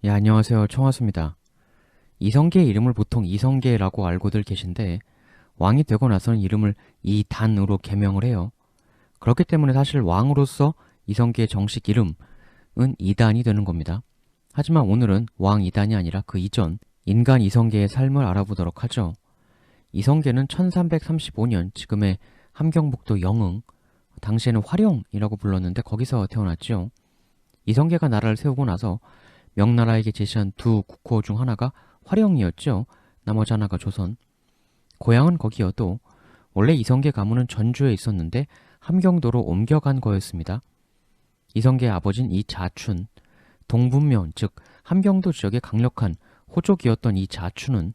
예, 안녕하세요. 청하수입니다. 이성계의 이름을 보통 이성계라고 알고들 계신데 왕이 되고 나서는 이름을 이단으로 개명을 해요. 그렇기 때문에 사실 왕으로서 이성계의 정식 이름은 이단이 되는 겁니다. 하지만 오늘은 왕 이단이 아니라 그 이전 인간 이성계의 삶을 알아보도록 하죠. 이성계는 1335년 지금의 함경북도 영흥, 당시에는 화령이라고 불렀는데 거기서 태어났죠. 이성계가 나라를 세우고 나서 명나라에게 제시한 두 국호 중 하나가 화령이었죠. 나머지 하나가 조선. 고향은 거기여도 원래 이성계 가문은 전주에 있었는데 함경도로 옮겨간 거였습니다. 이성계의 아버지는 이자춘, 동분면 즉 함경도 지역의 강력한 호족이었던 이자춘은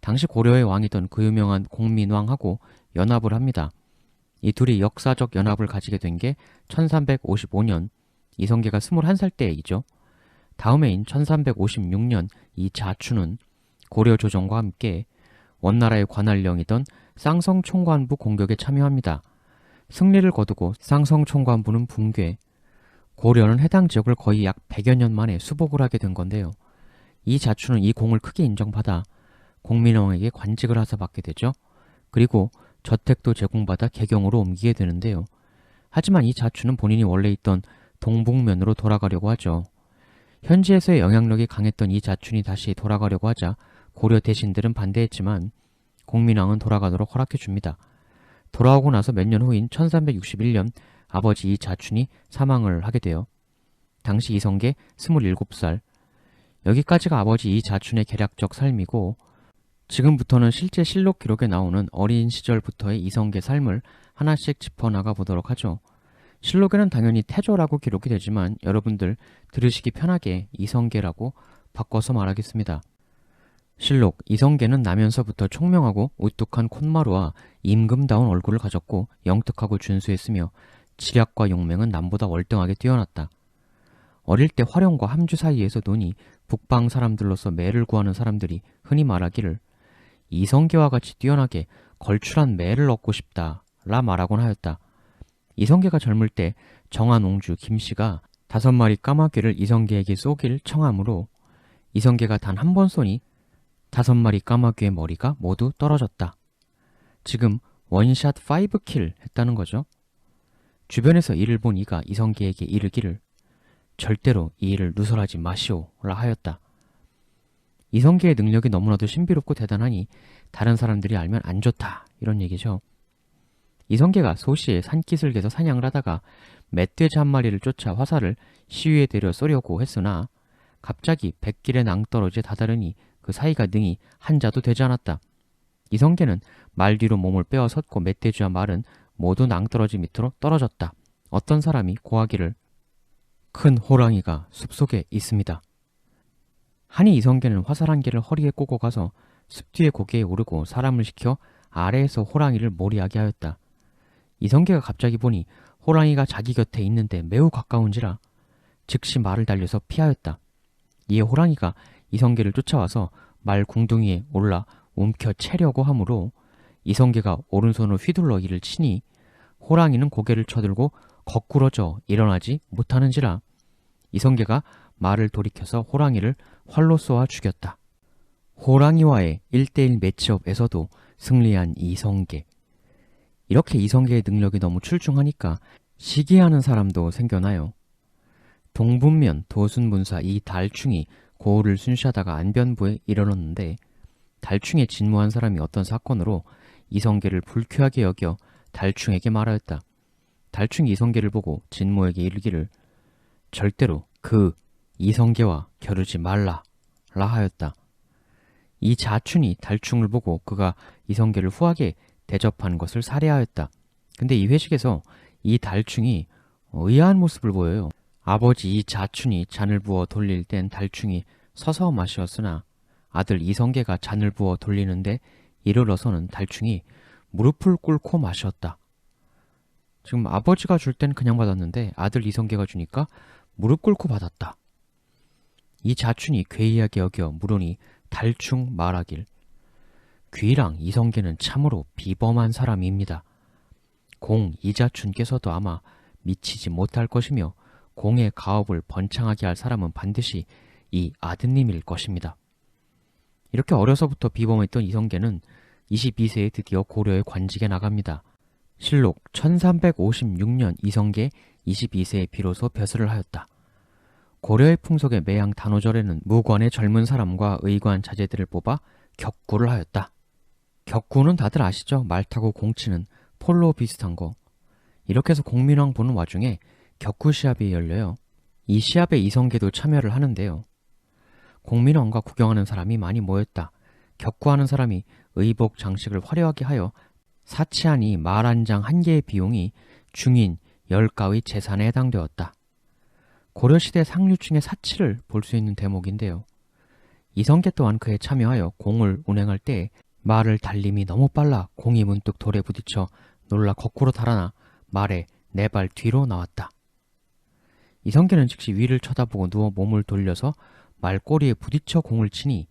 당시 고려의 왕이던 그 유명한 공민왕하고 연합을 합니다. 이 둘이 역사적 연합을 가지게 된 게 1355년 이성계가 21살 때이죠. 다음 해인 1356년 이 자춘은 고려 조정과 함께 원나라의 관할령이던 쌍성총관부 공격에 참여합니다. 승리를 거두고 쌍성총관부는 붕괴, 고려는 해당 지역을 거의 약 100여 년 만에 수복을 하게 된 건데요. 이 자춘은 이 공을 크게 인정받아 공민왕에게 관직을 하사 받게 되죠. 그리고 저택도 제공받아 개경으로 옮기게 되는데요. 하지만 이 자춘은 본인이 원래 있던 동북면으로 돌아가려고 하죠. 현지에서의 영향력이 강했던 이 자춘이 다시 돌아가려고 하자 고려 대신들은 반대했지만 공민왕은 돌아가도록 허락해줍니다. 돌아오고 나서 몇 년 후인 1361년 아버지 이 자춘이 사망을 하게 돼요. 당시 이성계 27살. 여기까지가 아버지 이 자춘의 개략적 삶이고 지금부터는 실제 실록 기록에 나오는 어린 시절부터의 이성계 삶을 하나씩 짚어나가 보도록 하죠. 실록에는 당연히 태조라고 기록이 되지만 여러분들 들으시기 편하게 이성계라고 바꿔서 말하겠습니다. 실록, 이성계는 나면서부터 총명하고 우뚝한 콧마루와 임금다운 얼굴을 가졌고 영특하고 준수했으며 지략과 용맹은 남보다 월등하게 뛰어났다. 어릴 때 화령과 함주 사이에서 노니 북방 사람들로서 매를 구하는 사람들이 흔히 말하기를 이성계와 같이 뛰어나게 걸출한 매를 얻고 싶다 라 말하곤 하였다. 이성계가 젊을 때 정한옹주 김씨가 5마리 까마귀를 이성계에게 쏘길 청하므로 이성계가 단 한 번 쏘니 5마리 까마귀의 머리가 모두 떨어졌다. 지금 원샷 5킬 했다는 거죠. 주변에서 이를 본 이가 이성계에게 이르기를 절대로 이 일을 누설하지 마시오라 하였다. 이성계의 능력이 너무나도 신비롭고 대단하니 다른 사람들이 알면 안 좋다 이런 얘기죠. 이성계가 소시에 산기슭에서 사냥을 하다가 멧돼지 한 마리를 쫓아 화살을 시위에 대려 쏘려고 했으나 갑자기 백길의 낭떠러지에 다다르니 그 사이가 능히 한자도 되지 않았다. 이성계는 말 뒤로 몸을 빼어 섰고 멧돼지와 말은 모두 낭떠러지 밑으로 떨어졌다. 어떤 사람이 고하기를 큰 호랑이가 숲속에 있습니다. 하니 이성계는 화살 한 개를 허리에 꼬고 가서 숲 뒤에 고개에 오르고 사람을 시켜 아래에서 호랑이를 몰이하게 하였다. 이성계가 갑자기 보니 호랑이가 자기 곁에 있는데 매우 가까운지라 즉시 말을 달려서 피하였다. 이에 호랑이가 이성계를 쫓아와서 말 궁둥이에 올라 움켜채려고 하므로 이성계가 오른손으로 휘둘러 이를 치니 호랑이는 고개를 쳐들고 거꾸러져 일어나지 못하는지라 이성계가 말을 돌이켜서 호랑이를 활로 쏘아 죽였다. 호랑이와의 1대1 매치업에서도 승리한 이성계. 이렇게 이성계의 능력이 너무 출중하니까 시기하는 사람도 생겨나요. 동분면 도순문사 이 달충이 고을을 순시하다가 안변부에 이르렀는데 달충에 진무한 사람이 어떤 사건으로 이성계를 불쾌하게 여겨 달충에게 말하였다. 달충이 이성계를 보고 진무에게 이르기를 절대로 그 이성계와 겨루지 말라 라 하였다. 이 자춘이 달충을 보고 그가 이성계를 후하게 대접한 것을 살해하였다. 근데 이 회식에서 이 달충이 의아한 모습을 보여요. 아버지 이 자춘이 잔을 부어 돌릴 땐 달충이 서서 마시었으나 아들 이성계가 잔을 부어 돌리는데 이르러서는 달충이 무릎을 꿇고 마셨다. 지금 아버지가 줄 땐 그냥 받았는데 아들 이성계가 주니까 무릎 꿇고 받았다. 이 자춘이 괴이하게 여겨 물으니 달충 말하길 귀랑 이성계는 참으로 비범한 사람입니다. 공 이자춘께서도 아마 미치지 못할 것이며 공의 가업을 번창하게 할 사람은 반드시 이 아드님일 것입니다. 이렇게 어려서부터 비범했던 이성계는 22세에 드디어 고려의 관직에 나갑니다. 실록 1356년 이성계 22세에 비로소 벼슬을 하였다. 고려의 풍속의 매양 단오절에는 무관의 젊은 사람과 의관 자제들을 뽑아 격구를 하였다. 격구는 다들 아시죠? 말 타고 공치는 폴로 비슷한 거. 이렇게 해서 공민왕 보는 와중에 격구 시합이 열려요. 이 시합에 이성계도 참여를 하는데요. 공민왕과 구경하는 사람이 많이 모였다. 격구하는 사람이 의복 장식을 화려하게 하여 사치하니 말 한 장 한 개의 비용이 중인 10가의 재산에 해당되었다. 고려시대 상류층의 사치를 볼 수 있는 대목인데요. 이성계 또한 그에 참여하여 공을 운행할 때 말을 달림이 너무 빨라 공이 문득 돌에 부딪혀 놀라 거꾸로 달아나 말에 4발 뒤로 나왔다. 이성계는 즉시 위를 쳐다보고 누워 몸을 돌려서 말 꼬리에 부딪혀 공을 치니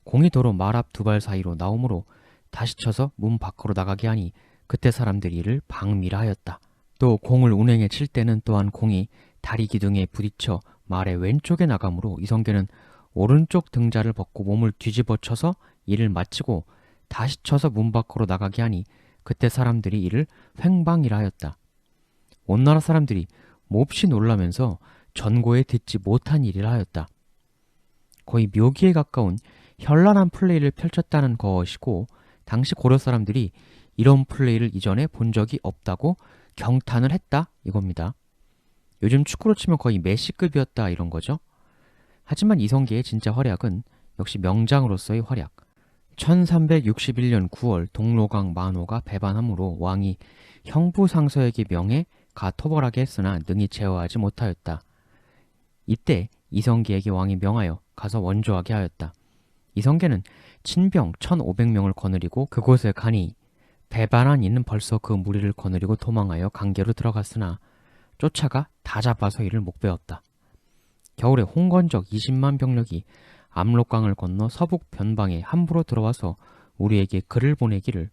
공이 도로 말 앞 2발 사이로 나오므로 다시 쳐서 문 밖으로 나가게 하니 그때 사람들이 이를 방미라 하였다. 또 공을 운행해 칠 때는 또한 공이 다리 기둥에 부딪혀 말의 왼쪽에 나가므로 이성계는 오른쪽 등자를 벗고 몸을 뒤집어 쳐서 이를 마치고 다시 쳐서 문 밖으로 나가게 하니 그때 사람들이 이를 횡방이라 하였다. 온 나라 사람들이 몹시 놀라면서 전고에 듣지 못한 일이라 하였다. 거의 묘기에 가까운 현란한 플레이를 펼쳤다는 것이고 당시 고려 사람들이 이런 플레이를 이전에 본 적이 없다고 경탄을 했다 이겁니다. 요즘 축구로 치면 거의 메시급이었다 이런 거죠. 하지만 이성계의 진짜 활약은 역시 명장으로서의 활약. 1361년 9월 동로강 만호가 배반함으로 왕이 형부상서에게 명해 가 토벌하게 했으나 능히 제어하지 못하였다. 이때 이성계에게 왕이 명하여 가서 원조하게 하였다. 이성계는 친병 1500명을 거느리고 그곳에 가니 배반한 이는 벌써 그 무리를 거느리고 도망하여 강계로 들어갔으나 쫓아가 다 잡아서 이를 목베었다. 겨울에 홍건적 20만 병력이 압록강을 건너 서북 변방에 함부로 들어와서 우리에게 글을 보내기를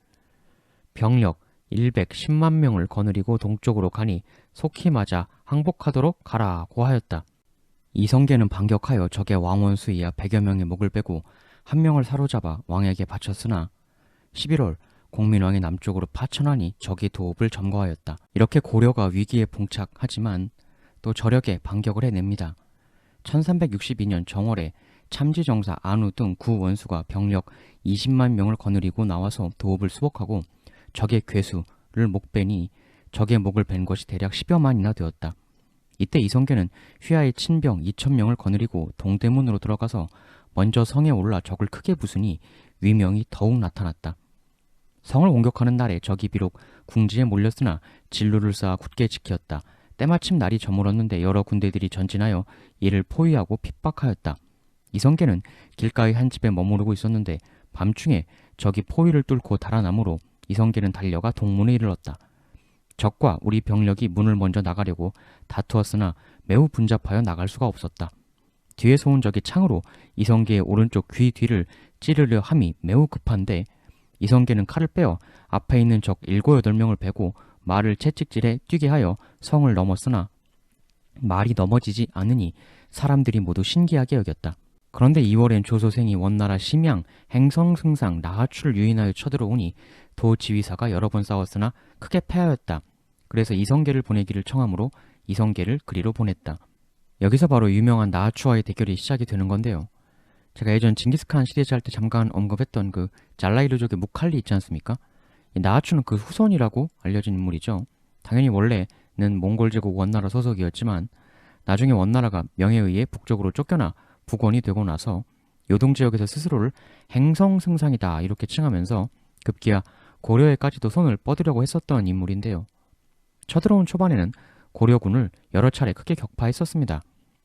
병력 110만 명을 거느리고 동쪽으로 가니 속히 맞아 항복하도록 가라고 하였다. 이성계는 반격하여 적의 왕원수 이하 100여 명의 목을 빼고 한 명을 사로잡아 왕에게 바쳤으나 11월 공민왕이 남쪽으로 파천하니 적이 도읍을 점거하였다. 이렇게 고려가 위기에 봉착하지만 또 저력에 반격을 해냅니다. 1362년 정월에 참지정사 안우 등 구원수가 병력 20만 명을 거느리고 나와서 도읍을 수복하고 적의 괴수를 목빼니 적의 목을 벤 것이 대략 10여만이나 되었다. 이때 이성계는 휘하의 친병 2000명을 거느리고 동대문으로 들어가서 먼저 성에 올라 적을 크게 부수니 위명이 더욱 나타났다. 성을 공격하는 날에 적이 비록 궁지에 몰렸으나 진루를 쌓아 굳게 지켰다. 때마침 날이 저물었는데 여러 군대들이 전진하여 이를 포위하고 핍박하였다. 이성계는 길가의 한 집에 머무르고 있었는데 밤중에 적이 포위를 뚫고 달아나므로 이성계는 달려가 동문에 이르렀다. 적과 우리 병력이 문을 먼저 나가려고 다투었으나 매우 분잡하여 나갈 수가 없었다. 뒤에서 온 적이 창으로 이성계의 오른쪽 귀 뒤를 찌르려 함이 매우 급한데 이성계는 칼을 빼어 앞에 있는 적 7, 8명을 베고 말을 채찍질해 뛰게 하여 성을 넘었으나 말이 넘어지지 않으니 사람들이 모두 신기하게 여겼다. 그런데 2월엔 조소생이 원나라 심양 행성승상 나하출을 유인하여 쳐들어오니 도지휘사가 여러 번 싸웠으나 크게 패하였다. 그래서 이성계를 보내기를 청하므로 이성계를 그리로 보냈다. 여기서 바로 유명한 나하추와의 대결이 시작이 되는 건데요. 제가 예전 징기스칸 시리즈 할 때 잠깐 언급했던 그 잘라이르족의 무칼리 있지 않습니까? 이 나하추는 그 후손이라고 알려진 인물이죠. 당연히 원래는 몽골 제국 원나라 소속이었지만 나중에 원나라가 명에 의해 북쪽으로 쫓겨나 북원이 되고 나서 요동지역에서 스스로를 행성승상이다 이렇게 칭하면서 급기야 고려에까지도 손을 뻗으려고 했었던 인물인데요. 쳐들어온 초반에는 고려군을 여러 차례 크게 격파했었습니다.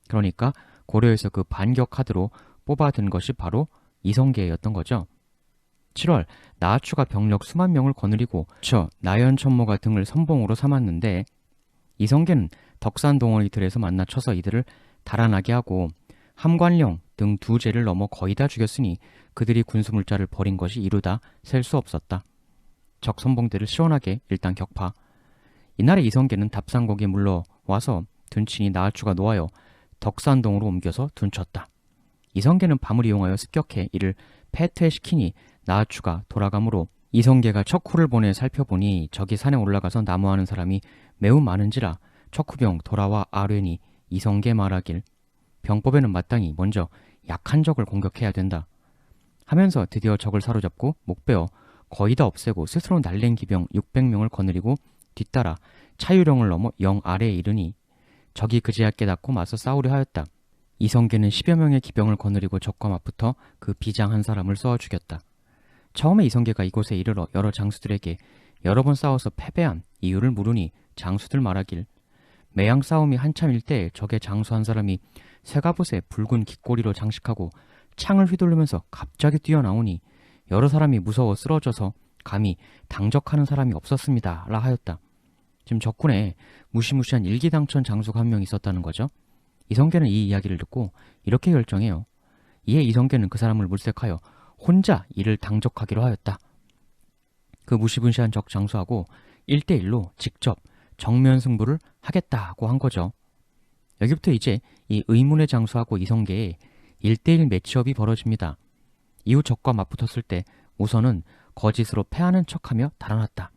그러니까 고려에서 그 반격 카드로 뽑아든 것이 바로 이성계였던 거죠. 7월 나하추가 병력 수만 명을 거느리고 나연천모가 등을 선봉으로 삼았는데 이성계는 덕산 동원이 들에서 만나 쳐서 이들을 달아나게 하고 함관령 등 2제를 넘어 거의 다 죽였으니 그들이 군수물자를 벌인 것이 이루다 셀 수 없었다. 적 선봉대를 시원하게 일단 격파. 이날에 이성계는 답산곡에 물러와서 둔친이 나하추가 놓아여 덕산동으로 옮겨서 둔쳤다. 이성계는 밤을 이용하여 습격해 이를 패퇴시키니 나아추가 돌아가므로 이성계가 척후를 보내 살펴보니 저기 산에 올라가서 나무하는 사람이 매우 많은지라 척후병 돌아와 아뢰니 이성계 말하길 병법에는 마땅히 먼저 약한 적을 공격해야 된다 하면서 드디어 적을 사로잡고 목베어 거의 다 없애고 스스로 날랜 기병 600명을 거느리고 뒤따라 차유령을 넘어 영 아래에 이르니 적이 그제야 깨닫고 맞서 싸우려 하였다. 이성계는 10여 명의 기병을 거느리고 적과 맞붙어 그 비장 한 사람을 쏘아 죽였다. 처음에 이성계가 이곳에 이르러 여러 장수들에게 여러 번 싸워서 패배한 이유를 물으니 장수들 말하길 매양 싸움이 한참일 때 적의 장수 한 사람이 쇠갑옷에 붉은 깃꼬리로 장식하고 창을 휘두르면서 갑자기 뛰어나오니 여러 사람이 무서워 쓰러져서 감히 당적하는 사람이 없었습니다. 라 하였다. 지금 적군에 무시무시한 일기당천 장수가 한 명 있었다는 거죠. 이성계는 이 이야기를 듣고 이렇게 결정해요. 이에 이성계는 그 사람을 물색하여 혼자 이를 당적하기로 하였다. 그 무시무시한 적 장수하고 1대1로 직접 정면 승부를 하겠다고 한 거죠. 여기부터 이제 이 의문의 장수하고 이성계의 1대1 매치업이 벌어집니다. 이후 적과 맞붙었을 때 우선은 거짓으로 패하는 척하며 달아났다.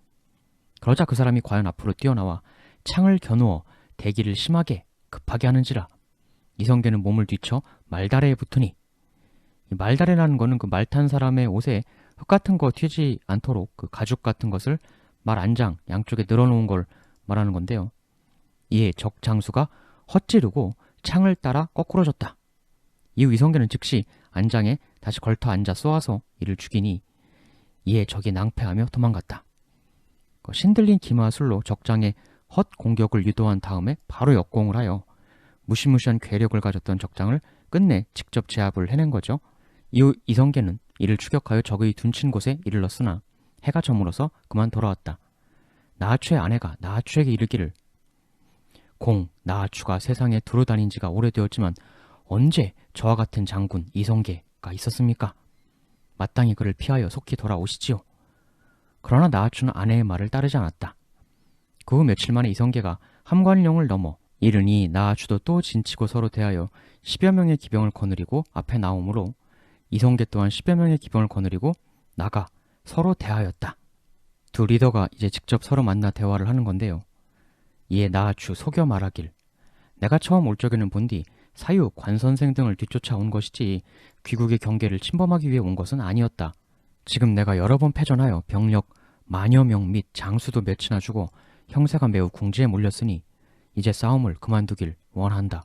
그러자 그 사람이 과연 앞으로 뛰어나와 창을 겨누어 대기를 심하게 급하게 하는지라 이성계는 몸을 뒤쳐 말다래에 붙으니 이 말다래라는 거는 그 말 탄 사람의 옷에 흙 같은 거 튀지 않도록 그 가죽 같은 것을 말 안장 양쪽에 늘어놓은 걸 말하는 건데요. 이에 적 장수가 헛지르고 창을 따라 거꾸러졌다. 이후 이성계는 즉시 안장에 다시 걸터 앉아 쏘아서 이를 죽이니 이에 적이 낭패하며 도망갔다. 신들린 기마술로 적장에 헛 공격을 유도한 다음에 바로 역공을 하여 무시무시한 괴력을 가졌던 적장을 끝내 직접 제압을 해낸 거죠. 이후 이성계는 이를 추격하여 적의 둔친 곳에 이르렀으나 해가 저물어서 그만 돌아왔다. 나아추의 아내가 나아추에게 이르기를 나아추가 세상에 두루 다닌 지가 오래되었지만 언제 저와 같은 장군 이성계가 있었습니까? 마땅히 그를 피하여 속히 돌아오시지요. 그러나 나아추는 아내의 말을 따르지 않았다. 그 후 며칠 만에 이성계가 함관령을 넘어 이르니 나아추도 또 진치고 서로 대하여 10여 명의 기병을 거느리고 앞에 나오므로 이성계 또한 10여 명의 기병을 거느리고 나가 서로 대하였다. 두 리더가 이제 직접 서로 만나 대화를 하는 건데요. 이에 나아추 속여 말하길 내가 처음 올 적에는 본디 사유, 관선생 등을 뒤쫓아온 것이지 귀국의 경계를 침범하기 위해 온 것은 아니었다. 지금 내가 여러 번 패전하여 병력 만여 명 및 장수도 몇이나 주고 형세가 매우 궁지에 몰렸으니 이제 싸움을 그만두길 원한다.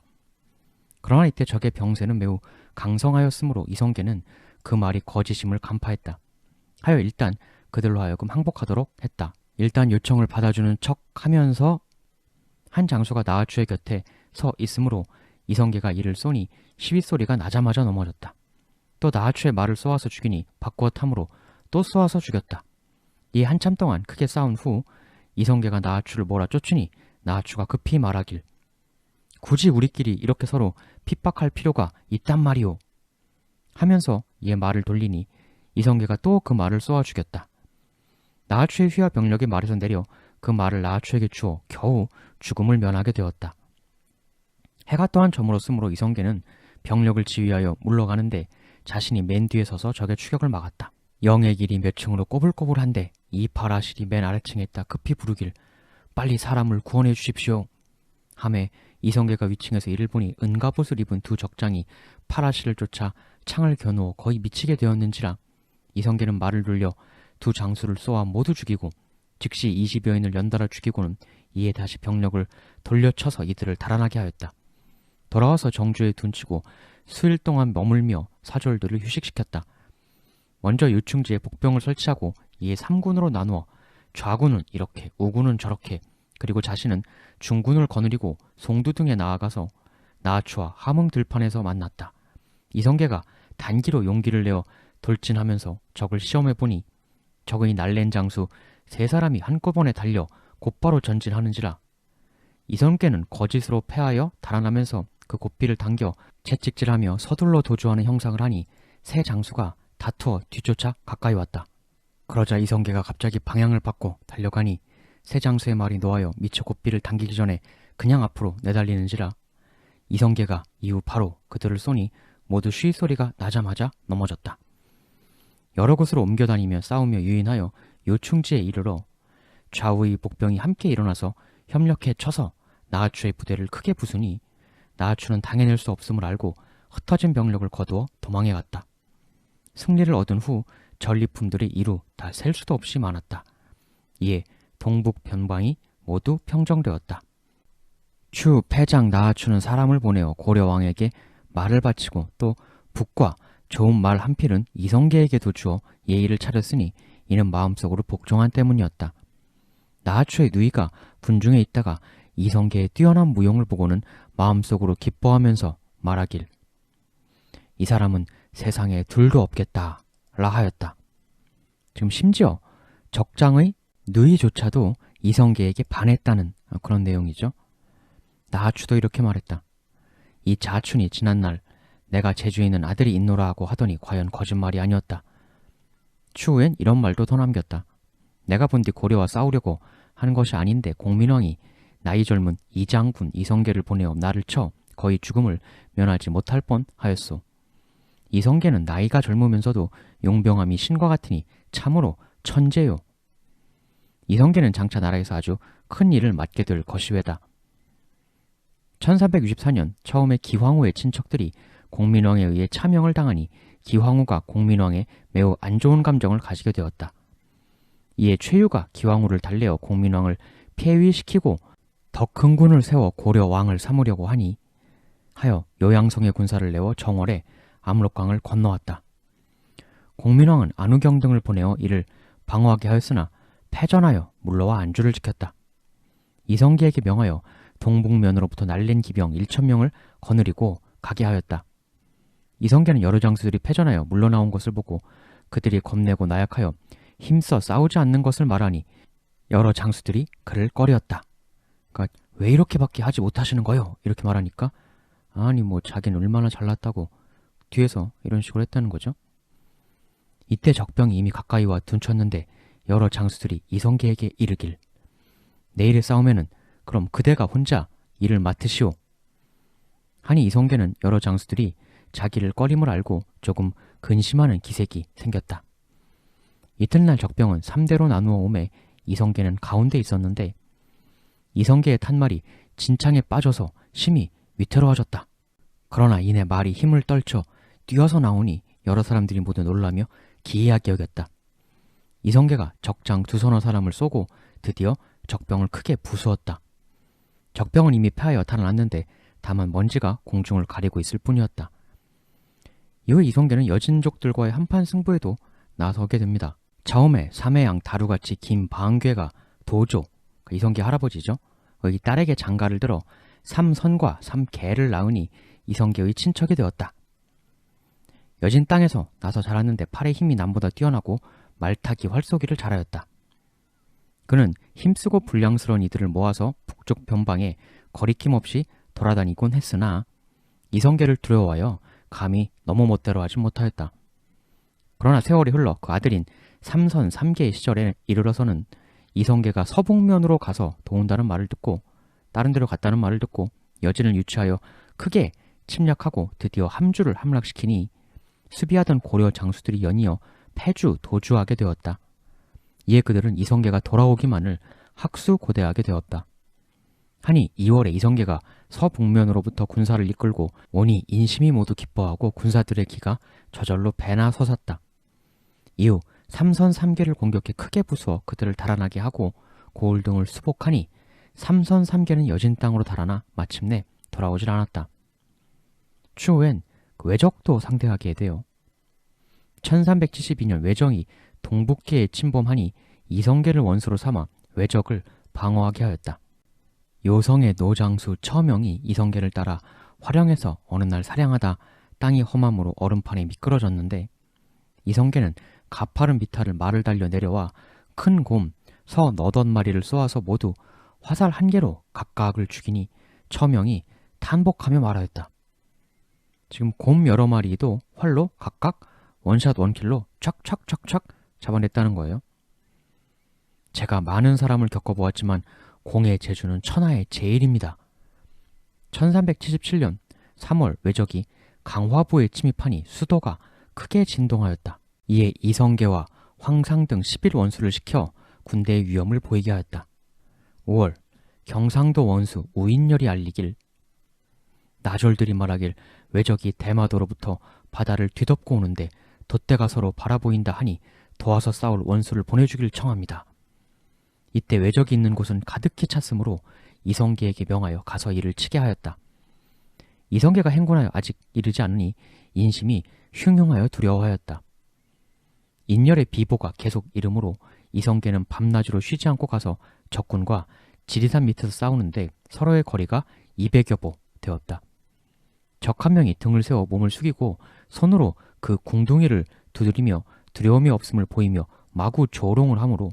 그러나 이때 적의 병세는 매우 강성하였으므로 이성계는 그 말이 거짓임을 간파했다. 하여 일단 그들로 하여금 항복하도록 했다. 일단 요청을 받아주는 척 하면서 한 장수가 나아추의 곁에 서 있으므로 이성계가 이를 쏘니 시윗소리가 나자마자 넘어졌다. 또 나아추의 말을 쏘아서 죽이니 바꾸어 탐으로 또 쏘아서 죽였다. 이 한참 동안 크게 싸운 후 이성계가 나아추를 몰아쫓으니 나아추가 급히 말하길 굳이 우리끼리 이렇게 서로 핍박할 필요가 있단 말이오 하면서 이에 말을 돌리니 이성계가 또 그 말을 쏘아 죽였다. 나아추의 휘하 병력이 말에서 내려 그 말을 나아추에게 주어 겨우 죽음을 면하게 되었다. 해가 또한 저물었으므로 이성계는 병력을 지휘하여 물러가는데 자신이 맨 뒤에 서서 적의 추격을 막았다. 영의 길이 몇 층으로 꼬불꼬불한데 이 파라실이 맨 아래층에 있다 급히 부르길 빨리 사람을 구원해 주십시오. 하매 이성계가 위층에서 이를 보니 은갑옷을 입은 두 적장이 파라실을 쫓아 창을 겨누어 거의 미치게 되었는지라 이성계는 말을 돌려 두 장수를 쏘아 모두 죽이고 즉시 20여인을 연달아 죽이고는 이에 다시 병력을 돌려쳐서 이들을 달아나게 하였다. 돌아와서 정주에 둔치고 수일 동안 머물며 사졸들을 휴식시켰다. 먼저 유충지에 복병을 설치하고 이에 3군으로 나누어 좌군은 이렇게 우군은 저렇게 그리고 자신은 중군을 거느리고 송두 등에 나아가서 나아추와 함흥들판에서 만났다. 이성계가 단기로 용기를 내어 돌진하면서 적을 시험해보니 적의 날랜 장수 3사람이 한꺼번에 달려 곧바로 전진하는지라 이성계는 거짓으로 패하여 달아나면서 그 고삐를 당겨 채찍질하며 서둘러 도주하는 형상을 하니 세 장수가 다투어 뒤쫓아 가까이 왔다. 그러자 이성계가 갑자기 방향을 바꿔 달려가니 세 장수의 말이 놓아여 미처 고삐를 당기기 전에 그냥 앞으로 내달리는지라 이성계가 이후 바로 그들을 쏘니 모두 쉬소리가 나자마자 넘어졌다. 여러 곳으로 옮겨다니며 싸우며 유인하여 요충지에 이르러 좌우의 복병이 함께 일어나서 협력해 쳐서 나하추의 부대를 크게 부수니 나하추는 당해낼 수 없음을 알고 흩어진 병력을 거두어 도망해 갔다. 승리를 얻은 후 전리품들이 이루 다 셀 수도 없이 많았다. 이에 동북 변방이 모두 평정되었다. 추 패장 나하추는 사람을 보내어 고려왕에게 말을 바치고 또 북과 좋은 말 한 필은 이성계에게도 주어 예의를 차렸으니 이는 마음속으로 복종한 때문이었다. 나하추의 누이가 군중에 있다가 이성계의 뛰어난 무용을 보고는 마음속으로 기뻐하면서 말하길 이 사람은 세상에 둘도 없겠다 라 하였다. 지금 심지어 적장의 누이조차도 이성계에게 반했다는 그런 내용이죠. 나하추도 이렇게 말했다. 이 자춘이 지난날 내가 제주에 있는 아들이 있노라 하고 하더니 과연 거짓말이 아니었다. 추후엔 이런 말도 더 남겼다. 내가 본디 고려와 싸우려고 한 것이 아닌데 공민왕이 나이 젊은 이장군 이성계를 보내어 나를 쳐 거의 죽음을 면하지 못할 뻔 하였소. 이성계는 나이가 젊으면서도 용병함이 신과 같으니 참으로 천재요. 이성계는 장차 나라에서 아주 큰 일을 맡게 될 것이외다. 1364년 처음에 기황후의 친척들이 공민왕에 의해 차명을 당하니 기황후가 공민왕에 매우 안 좋은 감정을 가지게 되었다. 이에 최유가 기황후를 달래어 공민왕을 폐위시키고 더 큰 군을 세워 고려왕을 삼으려고 하여 요양성의 군사를 내어 정월에 압록강을 건너왔다. 공민왕은 안우경 등을 보내어 이를 방어하게 하였으나 패전하여 물러와 안주를 지켰다. 이성계에게 명하여 동북면으로부터 날린 기병 1,000명을 거느리고 가게 하였다. 이성계는 여러 장수들이 패전하여 물러나온 것을 보고 그들이 겁내고 나약하여 힘써 싸우지 않는 것을 말하니 여러 장수들이 그를 꺼리었다. 그러니까 왜 이렇게밖에 하지 못하시는 거요? 이렇게 말하니까 아니 뭐 자기는 얼마나 잘났다고 뒤에서 이런 식으로 했다는 거죠. 이때 적병이 이미 가까이 와 둔쳤는데 여러 장수들이 이성계에게 이르길 내일의 싸움에는 그럼 그대가 혼자 일을 맡으시오. 하니 이성계는 여러 장수들이 자기를 꺼림을 알고 조금 근심하는 기색이 생겼다. 이튿날 적병은 3대로 나누어 오매 이성계는 가운데 있었는데 이성계의 탄말이 진창에 빠져서 심히 위태로워졌다. 그러나 이내 말이 힘을 떨쳐 뛰어서 나오니 여러 사람들이 모두 놀라며 기이하게 여겼다. 이성계가 적장 두서너 사람을 쏘고 드디어 적병을 크게 부수었다. 적병은 이미 패하여 달아났는데 다만 먼지가 공중을 가리고 있을 뿐이었다. 이후 이성계는 여진족들과의 한판 승부에도 나서게 됩니다. 처음에 삼해양 다루같이 긴 방괴가 도조, 이성계 할아버지죠. 이 딸에게 장가를 들어 삼선과 삼개를 낳으니 이성계의 친척이 되었다. 여진 땅에서 나서 자랐는데 팔의 힘이 남보다 뛰어나고 말타기 활쏘기를 잘하였다. 그는 힘쓰고 불량스러운 이들을 모아서 북쪽 변방에 거리낌 없이 돌아다니곤 했으나 이성계를 두려워하여 감히 너무 멋대로 하지 못하였다. 그러나 세월이 흘러 그 아들인 삼선 삼계의 시절에 이르러서는 이성계가 서북면으로 가서 도운다는 말을 듣고 다른 데로 갔다는 말을 듣고 여진을 유치하여 크게 침략하고 드디어 함주를 함락시키니 수비하던 고려 장수들이 연이어 패주, 도주하게 되었다. 이에 그들은 이성계가 돌아오기만을 학수고대하게 되었다. 하니 2월에 이성계가 서북면으로부터 군사를 이끌고 오니 인심이 모두 기뻐하고 군사들의 기가 저절로 배나 솟았다. 이후 삼선 삼계를 공격해 크게 부수어 그들을 달아나게 하고 고을 등을 수복하니 삼선 삼계는 여진 땅으로 달아나 마침내 돌아오질 않았다. 추후엔 외적도 상대하게 되어 1372년 외정이 동북계에 침범하니 이성계를 원수로 삼아 외적을 방어하게 하였다. 요성의 노장수 처명이 이성계를 따라 활영해서 어느 날 사냥하다 땅이 험함으로 얼음판에 미끄러졌는데 이성계는 가파른 비탈을 말을 달려 내려와 큰 곰, 서 너덧 마리를 쏘아서 모두 화살 한 개로 각각을 죽이니 처명이 탄복하며 말하였다. 지금 곰 여러 마리도 활로 각각 원샷 원킬로 촥촥촥촥 잡아냈다는 거예요. 제가 많은 사람을 겪어보았지만 공의 재주는 천하의 제일입니다. 1377년 3월 외적이 강화부에 침입하니 수도가 크게 진동하였다. 이에 이성계와 황상 등 11원수를 시켜 군대의 위험을 보이게 하였다. 5월 경상도 원수 우인열이 알리길 나졸들이 말하길 왜적이 대마도로부터 바다를 뒤덮고 오는데 돛대가 서로 바라보인다 하니 도와서 싸울 원수를 보내주길 청합니다. 이때 왜적이 있는 곳은 가득히 찼으므로 이성계에게 명하여 가서 이를 치게 하였다. 이성계가 행군하여 아직 이르지 않으니 인심이 흉흉하여 두려워하였다. 인열의 비보가 계속 이르므로 이성계는 밤낮으로 쉬지 않고 가서 적군과 지리산 밑에서 싸우는데 서로의 거리가 200여 보 되었다. 적 한 명이 등을 세워 몸을 숙이고 손으로 그 궁둥이를 두드리며 두려움이 없음을 보이며 마구 조롱을 하므로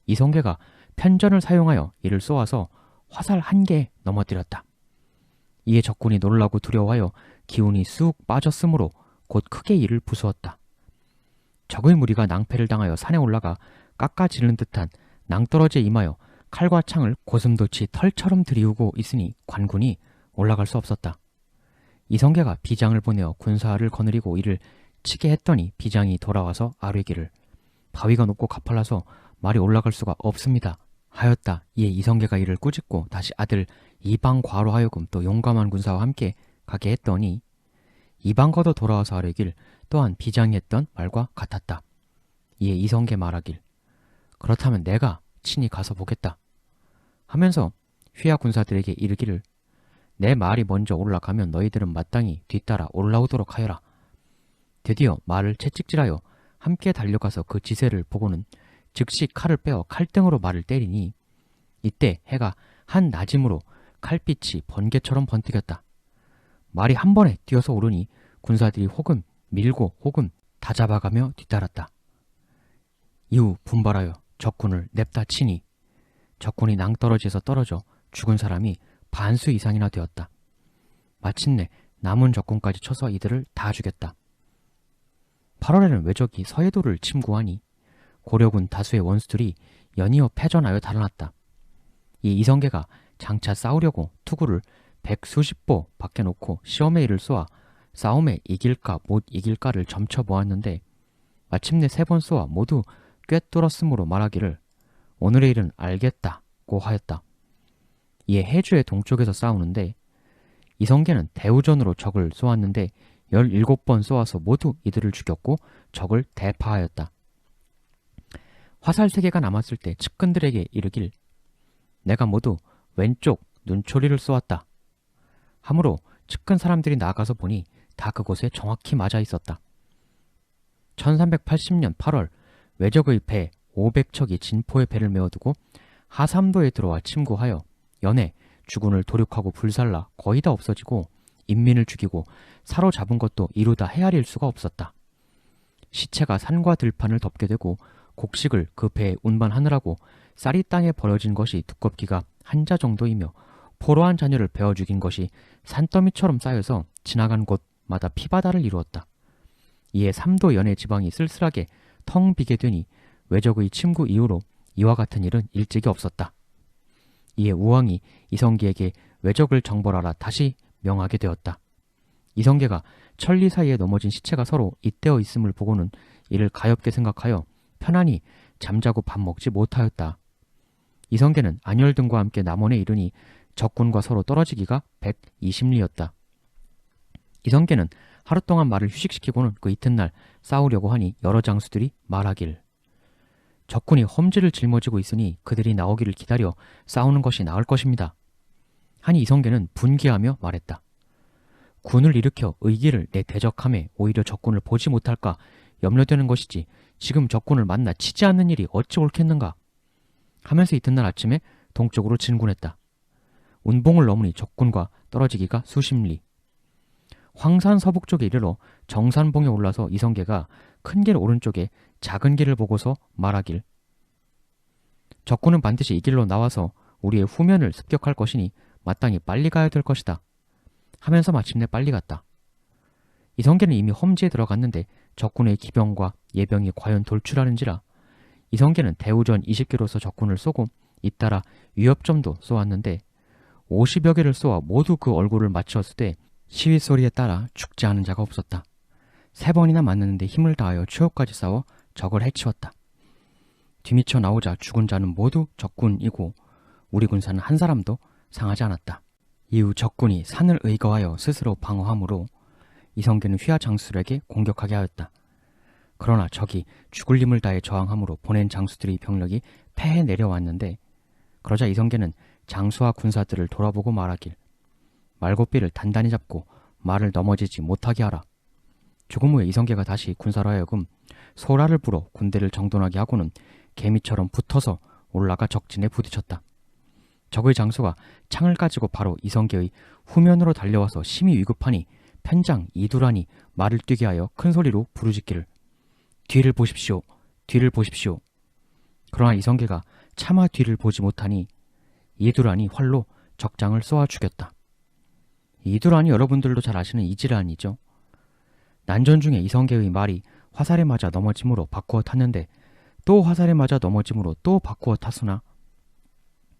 이성계가 편전을 사용하여 이를 쏘아서 화살 1개에 넘어뜨렸다. 이에 적군이 놀라고 두려워하여 기운이 쑥 빠졌으므로 곧 크게 이를 부수었다. 적의 무리가 낭패를 당하여 산에 올라가 깎아지르는 듯한 낭떠러지에 임하여 칼과 창을 고슴도치 털처럼 들이우고 있으니 관군이 올라갈 수 없었다. 이성계가 비장을 보내어 군사를 거느리고 이를 치게 했더니 비장이 돌아와서 아뢰기를 바위가 높고 가팔라서 말이 올라갈 수가 없습니다 하였다. 이에 이성계가 이를 꾸짖고 다시 아들 이방과로 하여금 또 용감한 군사와 함께 가게 했더니 이방과도 돌아와서 아뢰길 또한 비장이 했던 말과 같았다. 이에 이성계 말하길 그렇다면 내가 친히 가서 보겠다 하면서 휘하 군사들에게 이르기를 내 말이 먼저 올라가면 너희들은 마땅히 뒤따라 올라오도록 하여라. 드디어 말을 채찍질하여 함께 달려가서 그 지세를 보고는 즉시 칼을 빼어 칼등으로 말을 때리니 이때 해가 한 낮임으로 칼빛이 번개처럼 번뜩였다. 말이 한 번에 뛰어서 오르니 군사들이 혹은 밀고 혹은 다 잡아가며 뒤따랐다. 이후 분발하여 적군을 냅다 치니 적군이 낭떠러지에서 떨어져 죽은 사람이 반수 이상이나 되었다. 마침내 남은 적군까지 쳐서 이들을 다 죽였다. 8월에는 왜적이 서해도를 침구하니 고려군 다수의 원수들이 연이어 패전하여 달아났다. 이 이성계가 장차 싸우려고 투구를 100수십 보 밖에 놓고 시험의 일을 쏘아 싸움에 이길까 못 이길까를 점쳐 보았는데 마침내 3번 쏘아 모두 꿰뚫었으므로 말하기를 오늘의 일은 알겠다고 하였다. 이에 해주의 동쪽에서 싸우는데 이성계는 대우전으로 적을 쏘았는데 17번 쏘아서 모두 이들을 죽였고 적을 대파하였다. 화살 3개가 남았을 때 측근들에게 이르길 내가 모두 왼쪽 눈초리를 쏘았다 하므로 측근 사람들이 나가서 보니 다 그곳에 정확히 맞아 있었다. 1380년 8월 왜적의 배 500척이 진포의 배를 메어두고 하삼도에 들어와 침구하여 연해 주군을 도륙하고 불살라 거의 다 없어지고 인민을 죽이고 사로잡은 것도 이루다 헤아릴 수가 없었다. 시체가 산과 들판을 덮게 되고 곡식을 그 배에 운반하느라고 쌀이 땅에 버려진 것이 두껍기가 한 자 정도이며 포로한 자녀를 베어 죽인 것이 산더미처럼 쌓여서 지나간 곳마다 피바다를 이루었다. 이에 삼도 연해 지방이 쓸쓸하게 텅 비게 되니 왜적의 침구 이후로 이와 같은 일은 일찍이 없었다. 이에 우왕이 이성계에게 왜적을 정벌하라 다시 명하게 되었다. 이성계가 천리 사이에 넘어진 시체가 서로 잇대어 있음을 보고는 이를 가엾게 생각하여 편안히 잠자고 밥 먹지 못하였다. 이성계는 안열등과 함께 남원에 이르니 적군과 서로 떨어지기가 120리였다. 이성계는 하루 동안 말을 휴식시키고는 그 이튿날 싸우려고 하니 여러 장수들이 말하길 적군이 험지를 짊어지고 있으니 그들이 나오기를 기다려 싸우는 것이 나을 것입니다. 하니 이성계는 분개하며 말했다. 군을 일으켜 의기를 내 대적함에 오히려 적군을 보지 못할까 염려되는 것이지 지금 적군을 만나 치지 않는 일이 어찌 옳겠는가 하면서 이튿날 아침에 동쪽으로 진군했다. 운봉을 넘으니 적군과 떨어지기가 수십리. 황산 서북 쪽에 이르러 정산봉에 올라서 이성계가 큰 길 오른쪽에 작은 길을 보고서 말하길 적군은 반드시 이 길로 나와서 우리의 후면을 습격할 것이니 마땅히 빨리 가야 될 것이다 하면서 마침내 빨리 갔다. 이성계는 이미 험지에 들어갔는데 적군의 기병과 예병이 과연 돌출하는지라 이성계는 대우전 20개로서 적군을 쏘고 잇따라 위협점도 쏘았는데 50여 개를 쏘아 모두 그 얼굴을 맞추었을 때 시위 소리에 따라 죽지 않은 자가 없었다. 3번이나 맞는데 힘을 다하여 최후까지 싸워 적을 해치웠다. 뒤미쳐 나오자 죽은 자는 모두 적군이고 우리 군사는 한 사람도 상하지 않았다. 이후 적군이 산을 의거하여 스스로 방어하므로 이성계는 휘하 장수들에게 공격하게 하였다. 그러나 적이 죽을 힘을 다해 저항함으로 보낸 장수들의 병력이 패해 내려왔는데 그러자 이성계는 장수와 군사들을 돌아보고 말하길 말고삐를 단단히 잡고 말을 넘어지지 못하게 하라. 죽음 후에 이성계가 다시 군사로 하여금 소라를 불어 군대를 정돈하게 하고는 개미처럼 붙어서 올라가 적진에 부딪혔다. 적의 장수가 창을 가지고 바로 이성계의 후면으로 달려와서 심히 위급하니 편장 이두란이 말을 뛰게 하여 큰 소리로 부르짖기를 뒤를 보십시오. 뒤를 보십시오. 그러나 이성계가 차마 뒤를 보지 못하니 이두란이 활로 적장을 쏘아 죽였다. 이두란이 여러분들도 잘 아시는 이질란이죠. 난전 중에 이성계의 말이 화살에 맞아 넘어짐으로 바꾸어 탔는데 또 화살에 맞아 넘어짐으로 또 바꾸어 탔으나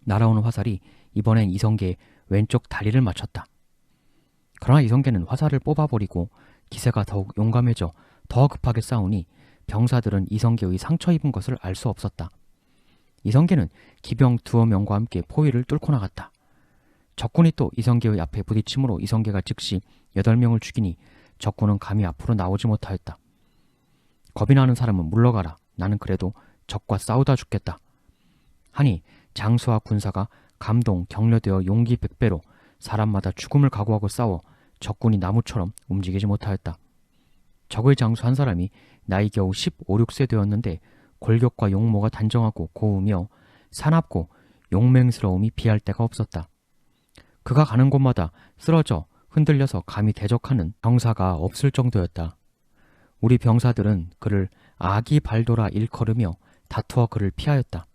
날아오는 화살이 이번엔 이성계의 왼쪽 다리를 맞췄다. 그러나 이성계는 화살을 뽑아버리고 기세가 더욱 용감해져 더 급하게 싸우니 병사들은 이성계의 상처 입은 것을 알 수 없었다. 이성계는 기병 2명과 함께 포위를 뚫고 나갔다. 적군이 또 이성계의 앞에 부딪힘으로 이성계가 즉시 8명을 죽이니 적군은 감히 앞으로 나오지 못하였다. 겁이 나는 사람은 물러가라. 나는 그래도 적과 싸우다 죽겠다. 하니 장수와 군사가 감동 격려되어 용기 100배로 사람마다 죽음을 각오하고 싸워 적군이 나무처럼 움직이지 못하였다. 적의 장수 한 사람이 나이 겨우 15, 16세 되었는데 골격과 용모가 단정하고 고우며 사납고 용맹스러움이 비할 데가 없었다. 그가 가는 곳마다 쓰러져 흔들려서 감히 대적하는 병사가 없을 정도였다. 우리 병사들은 그를 아기 발도라 일컬으며 다투어 그를 피하였다.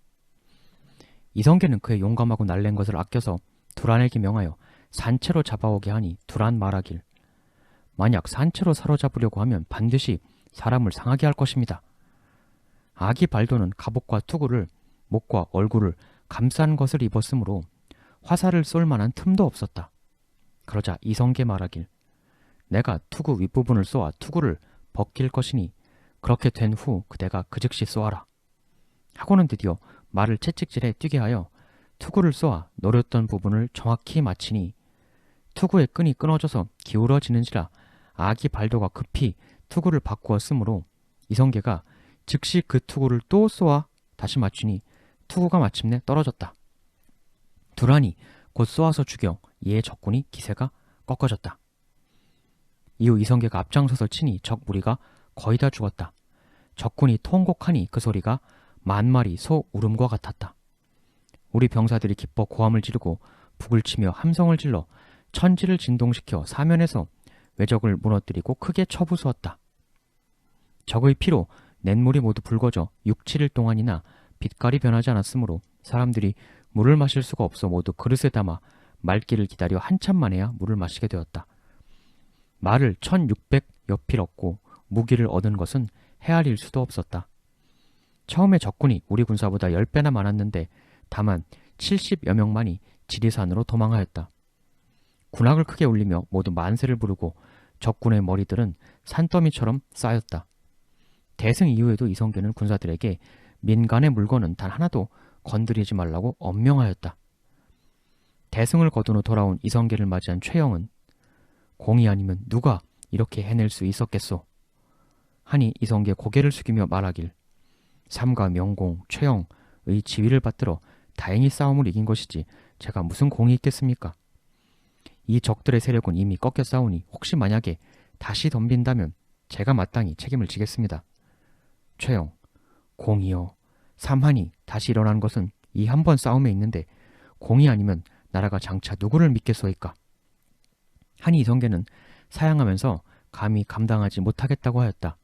이성계는 그의 용감하고 날랜 것을 아껴서 두란에게 명하여 산채로 잡아오게 하니 두란 말하길 만약 산채로 사로잡으려고 하면 반드시 사람을 상하게 할 것입니다. 아기 발도는 갑옷과 투구를 목과 얼굴을 감싼 것을 입었으므로 화살을 쏠 만한 틈도 없었다. 그러자 이성계 말하길 내가 투구 윗부분을 쏘아 투구를 벗길 것이니 그렇게 된 후 그대가 그 즉시 쏘아라. 하고는 드디어 말을 채찍질에 뛰게 하여 투구를 쏘아 노렸던 부분을 정확히 맞히니 투구의 끈이 끊어져서 기울어지는지라 아기 발도가 급히 투구를 바꾸어 쓰므로 이성계가 즉시 그 투구를 또 쏘아 다시 맞추니 투구가 마침내 떨어졌다. 두란이 곧 쏘아서 죽여 이에 적군이 기세가 꺾어졌다. 이후 이성계가 앞장서서 치니 적 무리가 거의 다 죽었다. 적군이 통곡하니 그 소리가 10,000마리 소 울음과 같았다. 우리 병사들이 기뻐 고함을 지르고 북을 치며 함성을 질러 천지를 진동시켜 사면에서 외적을 무너뜨리고 크게 쳐부수었다. 적의 피로 냇물이 모두 붉어져 6, 7일 동안이나 빛깔이 변하지 않았으므로 사람들이 물을 마실 수가 없어 모두 그릇에 담아 맑기를 기다려 한참 만에야 물을 마시게 되었다. 말을 1,600여 필 얻고 무기를 얻은 것은 헤아릴 수도 없었다. 처음에 적군이 우리 군사보다 10배나 많았는데 다만 70여 명만이 지리산으로 도망하였다. 군악을 크게 울리며 모두 만세를 부르고 적군의 머리들은 산더미처럼 쌓였다. 대승 이후에도 이성계는 군사들에게 민간의 물건은 단 하나도 건드리지 말라고 엄명하였다. 대승을 거둔 후 돌아온 이성계를 맞이한 최영은 공이 아니면 누가 이렇게 해낼 수 있었겠소? 하니 이성계 고개를 숙이며 말하길 삼가 명공 최영의 지위를 받들어 다행히 싸움을 이긴 것이지 제가 무슨 공이 있겠습니까? 이 적들의 세력은 이미 꺾여 싸우니 혹시 만약에 다시 덤빈다면 제가 마땅히 책임을 지겠습니다. 최영, 공이여, 삼한이 다시 일어난 것은 이 한 번 싸움에 있는데 공이 아니면 나라가 장차 누구를 믿겠소이까? 하니 이성계는 사양하면서 감히 감당하지 못하겠다고 하였다.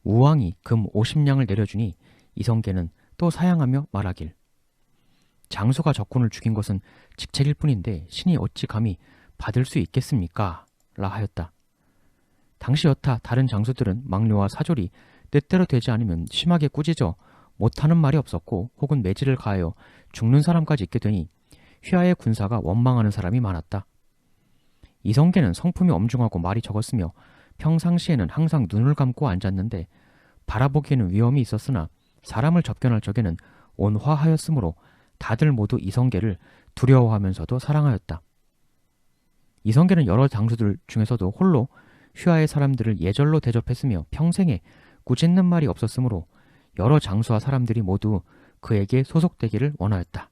우왕이 금 50냥을 내려주니 이성계는 또 사양하며 말하길 장수가 적군을 죽인 것은 직책일 뿐인데 신이 어찌 감히 받을 수 있겠습니까? 라 하였다. 당시 여타 다른 장수들은 망료와 사졸이 뜻대로 되지 않으면 심하게 꾸짖어 못하는 말이 없었고 혹은 매질을 가하여 죽는 사람까지 있게 되니 휘하의 군사가 원망하는 사람이 많았다. 이성계는 성품이 엄중하고 말이 적었으며 평상시에는 항상 눈을 감고 앉았는데 바라보기에는 위험이 있었으나 사람을 접견할 적에는 온화하였으므로 다들 모두 이성계를 두려워하면서도 사랑하였다. 이성계는 여러 장수들 중에서도 홀로 휘하의 사람들을 예절로 대접했으며 평생에 꾸짖는 말이 없었으므로 여러 장수와 사람들이 모두 그에게 소속되기를 원하였다.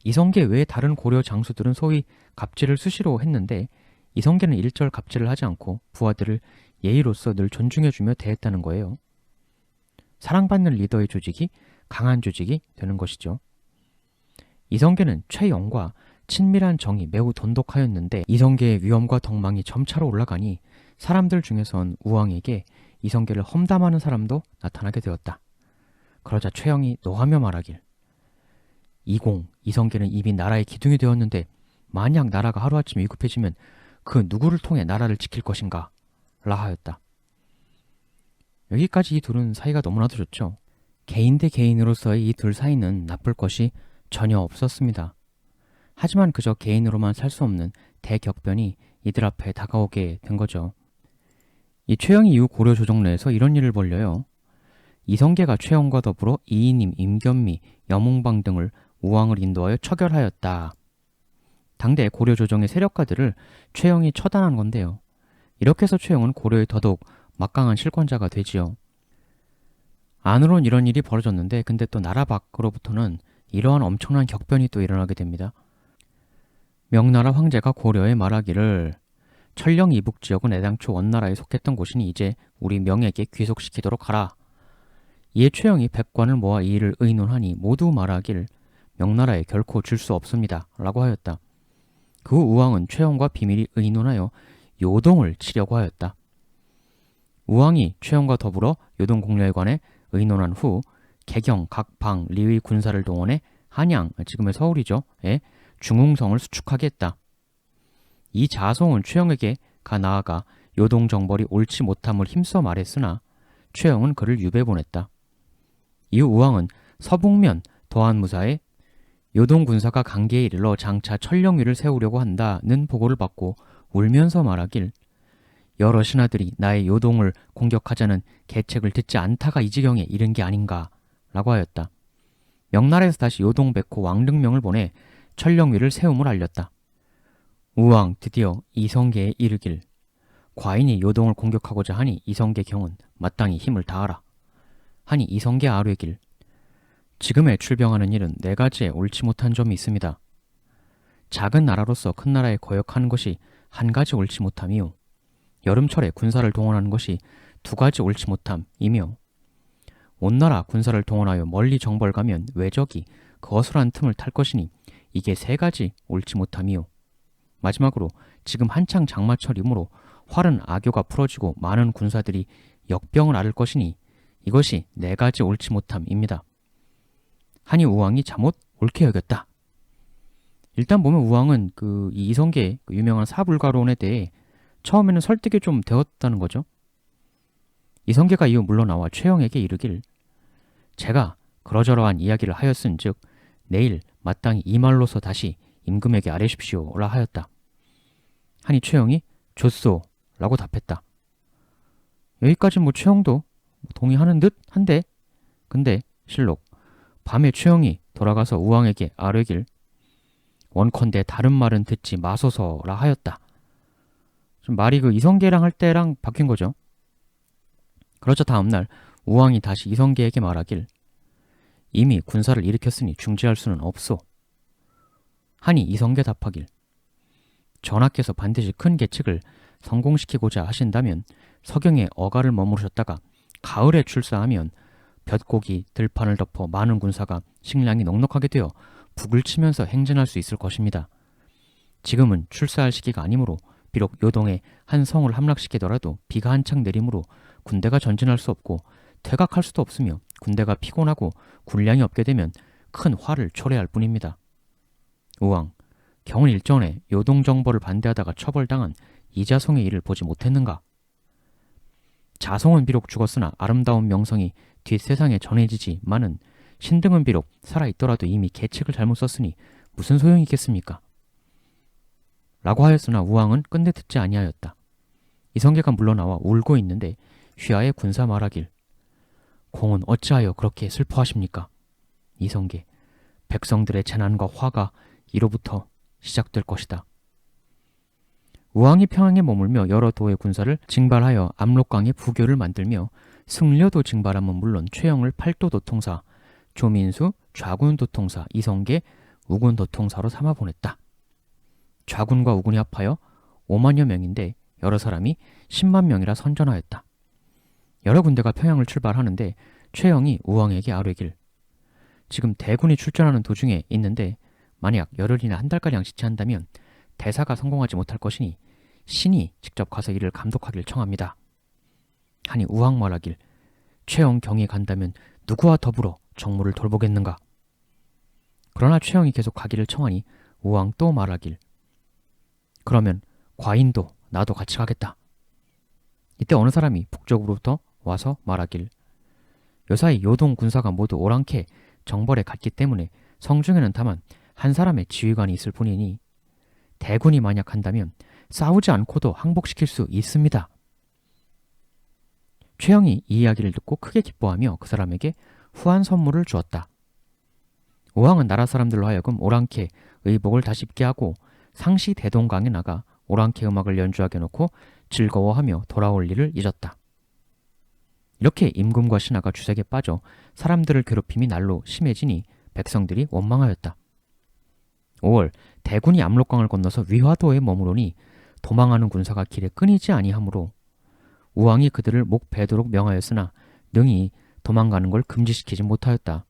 이성계 외의 다른 고려 장수들은 소위 갑질을 수시로 했는데 이성계는 일절 갑질을 하지 않고 부하들을 예의로서 늘 존중해주며 대했다는 거예요. 사랑받는 리더의 조직이 강한 조직이 되는 것이죠. 이성계는 최영과 친밀한 정이 매우 돈독하였는데 이성계의 위엄과 덕망이 점차로 올라가니 사람들 중에선 우왕에게 이성계를 험담하는 사람도 나타나게 되었다. 그러자 최영이 노하며 말하길, 이성계는 이미 나라의 기둥이 되었는데 만약 나라가 하루아침 위급해지면 그 누구를 통해 나라를 지킬 것인가? 라 하였다. 여기까지 이 둘은 사이가 너무나도 좋죠. 개인 대 개인으로서의 이 둘 사이는 나쁠 것이 전혀 없었습니다. 하지만 그저 개인으로만 살 수 없는 대격변이 이들 앞에 다가오게 된 거죠. 이 최영이 이후 고려 조정 내에서 이런 일을 벌려요. 이성계가 최영과 더불어 이이님, 임견미, 여몽방 등을 우왕을 인도하여 처결하였다. 당대 고려 조정의 세력가들을 최영이 처단한 건데요. 이렇게 해서 최영은 고려의 더더욱 막강한 실권자가 되지요. 안으론 이런 일이 벌어졌는데 근데 또 나라 밖으로부터는 이러한 엄청난 격변이 또 일어나게 됩니다. 명나라 황제가 고려에 말하기를, 천령 이북 지역은 애당초 원나라에 속했던 곳이니 이제 우리 명에게 귀속시키도록 하라. 이에 최영이 백관을 모아 이 일을 의논하니 모두 말하길 명나라에 결코 줄 수 없습니다. 라고 하였다. 그 후 우왕은 최영과 비밀히 의논하여 요동을 치려고 하였다. 우왕이 최영과 더불어 요동 공략에 관해 의논한 후 개경, 각방, 리의 군사를 동원해 한양, 지금의 서울이죠. 에 중흥성을 수축하게 했다. 이 자송은 최영에게 가 나아가 요동 정벌이 옳지 못함을 힘써 말했으나 최영은 그를 유배 보냈다. 이후 우왕은 서북면 더한무사에 요동 군사가 강계에 이르러 장차 천령위를 세우려고 한다는 보고를 받고 울면서 말하길, 여러 신하들이 나의 요동을 공격하자는 계책을 듣지 않다가 이 지경에 이른 게 아닌가 라고 하였다. 명나라에서 다시 요동백호 왕릉명을 보내 천령위를 세움을 알렸다. 우왕 드디어 이성계에 이르길, 과인이 요동을 공격하고자 하니 이성계 경은 마땅히 힘을 다하라. 하니 이성계 아뢰길, 지금에 출병하는 일은 네 가지에 옳지 못한 점이 있습니다. 작은 나라로서 큰 나라에 거역하는 것이 한 가지 옳지 못함이요, 여름철에 군사를 동원하는 것이 두 가지 옳지 못함이며, 온 나라 군사를 동원하여 멀리 정벌 가면 외적이 그 어슬한 틈을 탈 것이니 이게 세 가지 옳지 못함이요, 마지막으로 지금 한창 장마철이므로 활은 악교가 풀어지고 많은 군사들이 역병을 앓을 것이니 이것이 네 가지 옳지 못함입니다. 하니 우왕이 잠옷 옳게 여겼다. 일단 보면 우왕은 이 이성계의 유명한 사불가론에 대해 처음에는 설득이 좀 되었다는 거죠. 이성계가 이후 물러나와 최영에게 이르길, 제가 그러저러한 이야기를 하였은즉 내일 마땅히 이 말로서 다시 임금에게 아뢰십시오라 하였다. 하니 최영이 좋소 라고 답했다. 여기까지 최영도 동의하는 듯 한데, 근데 실록 밤에 최영이 돌아가서 우왕에게 아뢰길, 원컨대 다른 말은 듣지 마소서라 하였다. 좀 말이 이성계랑 할 때랑 바뀐 거죠. 그러자 다음날 우왕이 다시 이성계에게 말하길, 이미 군사를 일으켰으니 중지할 수는 없소. 하니 이성계 답하길, 전하께서 반드시 큰 계책을 성공시키고자 하신다면 서경에 어가를 머무르셨다가 가을에 출사하면 볕고기 들판을 덮어 많은 군사가 식량이 넉넉하게 되어 북을 치면서 행진할 수 있을 것입니다. 지금은 출사할 시기가 아니므로 비록 요동에 한 성을 함락시키더라도 비가 한창 내리므로 군대가 전진할 수 없고 퇴각할 수도 없으며 군대가 피곤하고 군량이 없게 되면 큰 화를 초래할 뿐입니다. 우왕, 경은 일전에 요동 정벌을 반대하다가 처벌당한 이자송의 일을 보지 못했는가? 자송은 비록 죽었으나 아름다운 명성이 뒷세상에 전해지지만은 신등은 비록 살아있더라도 이미 계책을 잘못 썼으니 무슨 소용이 있겠습니까? 라고 하였으나 우왕은 끝내 듣지 아니하였다. 이성계가 물러나와 울고 있는데 휘하의 군사 말하길, 공은 어찌하여 그렇게 슬퍼하십니까? 이성계, 백성들의 재난과 화가 이로부터 시작될 것이다. 우왕이 평양에 머물며 여러 도의 군사를 징발하여 압록강에 부교를 만들며 승려도 징발함은 물론 최영을 팔도도통사, 조민수 좌군도통사, 이성계 우군도통사로 삼아 보냈다. 좌군과 우군이 합하여 5만여 명인데 여러 사람이 10만 명이라 선전하였다. 여러 군대가 평양을 출발하는데 최영이 우왕에게 아뢰길, 지금 대군이 출전하는 도중에 있는데 만약 열흘이나 한 달가량 지체한다면 대사가 성공하지 못할 것이니 신이 직접 가서 이를 감독하길 청합니다. 하니 우왕 말하길, 최영 경이 간다면 누구와 더불어 정무를 돌보겠는가? 그러나 최영이 계속 가기를 청하니 우왕 또 말하길, 그러면 과인도 나도 같이 가겠다. 이때 어느 사람이 북쪽으로부터 와서 말하길, 요사이 요동 군사가 모두 오랑캐 정벌에 갔기 때문에 성중에는 다만 한 사람의 지휘관이 있을 뿐이니 대군이 만약 한다면 싸우지 않고도 항복시킬 수 있습니다. 최영이 이 이야기를 듣고 크게 기뻐하며 그 사람에게 후한 선물을 주었다. 우왕은 나라 사람들로 하여금 오랑캐 의복을 다시 입게 하고 상시 대동강에 나가 오랑캐 음악을 연주하게 놓고 즐거워하며 돌아올 일을 잊었다. 이렇게 임금과 신하가 주색에 빠져 사람들을 괴롭힘이 날로 심해지니 백성들이 원망하였다. 5월 대군이 압록강을 건너서 위화도에 머무르니 도망하는 군사가 길에 끊이지 아니하므로 우왕이 그들을 목 베도록 명하였으나 능히 도망가는 걸 금지시키지 못하였다.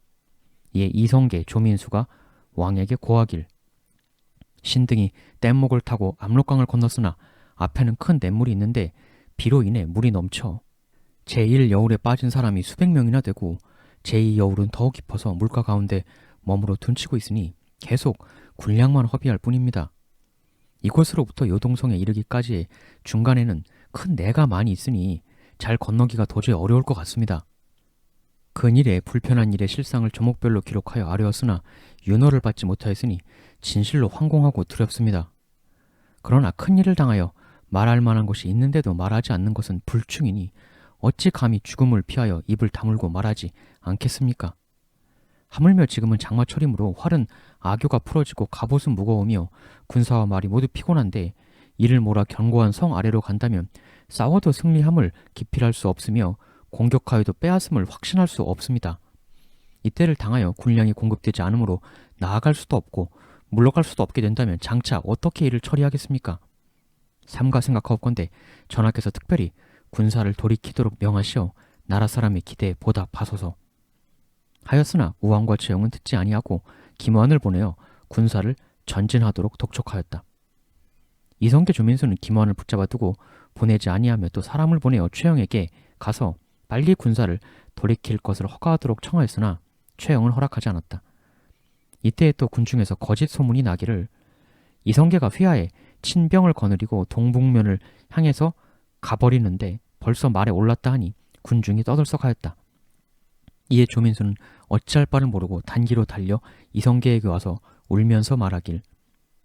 이에 이성계 조민수가 왕에게 고하길, 신등이 뗏목을 타고 압록강을 건넜으나 앞에는 큰 냇물이 있는데 비로 인해 물이 넘쳐 제1여울에 빠진 사람이 수백 명이나 되고 제2여울은 더 깊어서 물가 가운데 머무러 둔치고 있으니 계속 군량만 허비할 뿐입니다. 이곳으로부터 요동성에 이르기까지의 중간에는 큰 내가 많이 있으니 잘 건너기가 도저히 어려울 것 같습니다. 근일에 불편한 일의 실상을 조목별로 기록하여 아뢰었으나 윤허를 받지 못하였으니 진실로 황공하고 두렵습니다. 그러나 큰 일을 당하여 말할 만한 것이 있는데도 말하지 않는 것은 불충이니 어찌 감히 죽음을 피하여 입을 다물고 말하지 않겠습니까? 하물며 지금은 장마철이므로 활은 악교가 풀어지고 갑옷은 무거우며 군사와 말이 모두 피곤한데 이를 몰아 견고한 성 아래로 간다면 싸워도 승리함을 기필할 수 없으며 공격하여도 빼앗음을 확신할 수 없습니다. 이때를 당하여 군량이 공급되지 않으므로 나아갈 수도 없고 물러갈 수도 없게 된다면 장차 어떻게 이를 처리하겠습니까? 삼가 생각하옵건대 전하께서 특별히 군사를 돌이키도록 명하시어 나라 사람의 기대에 보답하소서. 하였으나 우왕과 최영은 듣지 아니하고 김환을 보내어 군사를 전진하도록 독촉하였다. 이성계 조민수는 김환을 붙잡아 두고 보내지 아니하며 또 사람을 보내어 최영에게 가서 빨리 군사를 돌이킬 것을 허가하도록 청하였으나 최영은 허락하지 않았다. 이때에 또 군중에서 거짓 소문이 나기를 이성계가 휘하에 친병을 거느리고 동북면을 향해서 가버리는데 벌써 말에 올랐다 하니 군중이 떠들썩하였다. 이에 조민수는 어찌할 바를 모르고 단기로 달려 이성계에게 와서 울면서 말하길,